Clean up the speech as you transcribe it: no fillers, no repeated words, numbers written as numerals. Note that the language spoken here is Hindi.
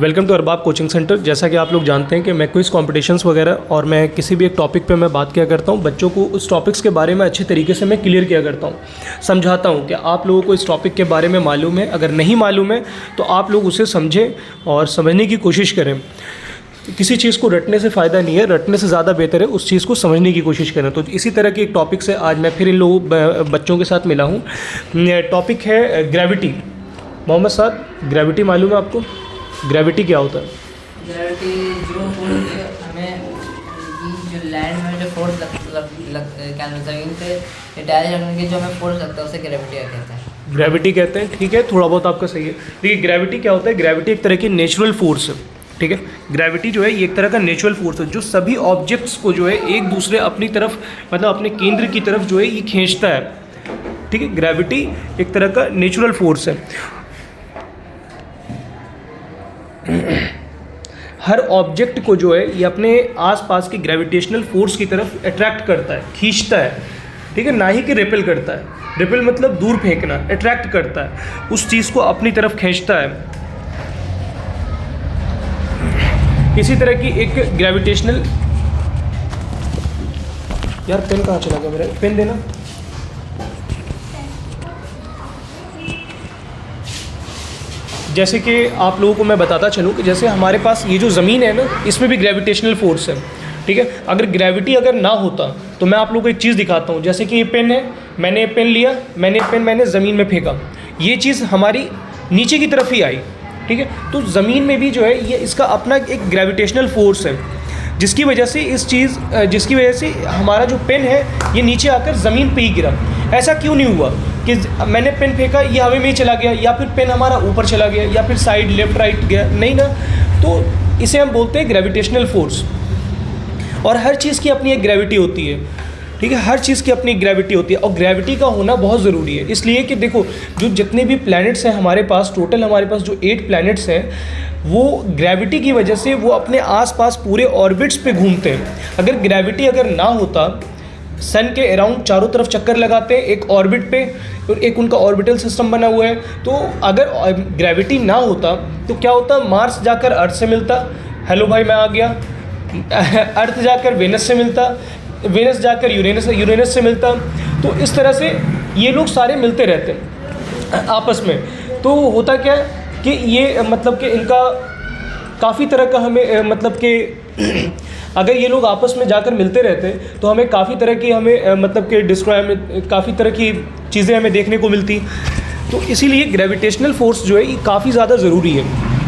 Welcome to Arbab coaching centre. जैसा कि आप लोग जानते हैं कि मैं क्विज़ कॉम्पिटिशन्स वगैरह और मैं किसी भी एक टॉपिक पे मैं बात किया करता हूँ, बच्चों को उस टॉपिक्स के बारे में अच्छे तरीके से मैं क्लियर किया करता हूँ, समझाता हूँ कि आप लोगों को इस टॉपिक के बारे में मालूम है। अगर नहीं मालूम है तो आप लोग उसे समझें और समझने की कोशिश करें। किसी चीज़ को रटने से फ़ायदा नहीं है, रटने से ज़्यादा बेहतर है उस चीज़ को समझने की कोशिश करें। तो इसी तरह के एक टॉपिक से आज मैं फिर इन लोगों बच्चों के साथ मिला हूँ। टॉपिक है ग्रेविटी। मोहम्मद साहब, ग्रेविटी मालूम है आपको? ग्रेविटी क्या होता है? ग्रेविटी जो फोर्स हमें जो लैंड में जो फोर्स क्या ज़मीन पे अटैच रखने की जो हमें फोर्स लगता है उसे ग्रेविटी कहते हैं। ग्रेविटी कहते हैं, ठीक है, थोड़ा बहुत आपका सही है। देखिए ग्रेविटी क्या होता है? ग्रेविटी एक तरह की नेचुरल फोर्स है, ठीक है। ग्रेविटी जो है ये एक तरह का नेचुरल फोर्स है जो सभी ऑब्जेक्ट्स को जो है एक दूसरे अपनी तरफ, मतलब अपने केंद्र की तरफ जो है ये खींचता है, ठीक है। ग्रेविटी एक तरह का नेचुरल फोर्स है। हर ऑब्जेक्ट को जो है ये अपने आसपास की ग्रेविटेशनल फोर्स की तरफ अट्रैक्ट करता है, खींचता है, ठीक है, ना ही कि रिपेल करता है। रिपेल मतलब दूर फेंकना, अट्रैक्ट करता है, उस चीज़ को अपनी तरफ खींचता है। इसी तरह की एक ग्रेविटेशनल, यार पेन कहाँ चला गया मेरा? पेन देना। जैसे कि आप लोगों को मैं बताता चलूँ कि जैसे हमारे पास ये जो ज़मीन है ना, इसमें भी ग्रेविटेशनल फोर्स है, ठीक है। अगर ग्रेविटी अगर ना होता तो मैं आप लोगों को एक चीज़ दिखाता हूँ। जैसे कि ये पेन है, मैंने पेन लिया, मैंने ज़मीन में फेंका, ये चीज़ हमारी नीचे की तरफ ही आई, ठीक है। तो ज़मीन में भी जो है ये इसका अपना एक ग्रेविटेशनल फोर्स है, जिसकी वजह से हमारा जो पेन है ये नीचे आकर ज़मीन पे ही गिरा। ऐसा क्यों नहीं हुआ कि मैंने पेन फेंका, ये हवा में ही चला गया, या फिर पेन हमारा ऊपर चला गया, या फिर साइड लेफ्ट राइट गया? नहीं ना। तो इसे हम बोलते हैं ग्रेविटेशनल फोर्स। और हर चीज़ की अपनी एक ग्रेविटी होती है, ठीक है, हर चीज़ की अपनी ग्रेविटी होती है। और ग्रेविटी का होना बहुत ज़रूरी है, इसलिए कि देखो जो जितने भी प्लैनेट्स हैं हमारे पास, टोटल हमारे पास जो 8 प्लैनेट्स हैं, वो ग्रेविटी की वजह से वो अपने आसपास पूरे ऑर्बिट्स पे घूमते हैं। अगर ग्रेविटी अगर ना होता, सन के अराउंड चारों तरफ चक्कर लगाते हैं एक ऑर्बिट पे, और एक उनका ऑर्बिटल सिस्टम बना हुआ है। तो अगर ग्रेविटी ना होता तो क्या होता? मार्स जाकर अर्थ से मिलता, हेलो भाई मैं आ गया। अर्थ जाकर वेनस से मिलता, वेनस जाकर यूरेनस से मिलता। तो इस तरह से ये लोग सारे मिलते रहते हैं आपस में। तो होता क्या है कि ये मतलब कि इनका काफ़ी तरह का हमें मतलब कि अगर ये लोग आपस में जाकर मिलते रहते तो हमें काफ़ी तरह की मतलब कि काफ़ी तरह की चीज़ें हमें देखने को मिलती। तो इसीलिए ग्रेविटेशनल फोर्स जो है ये काफ़ी ज़्यादा ज़रूरी है।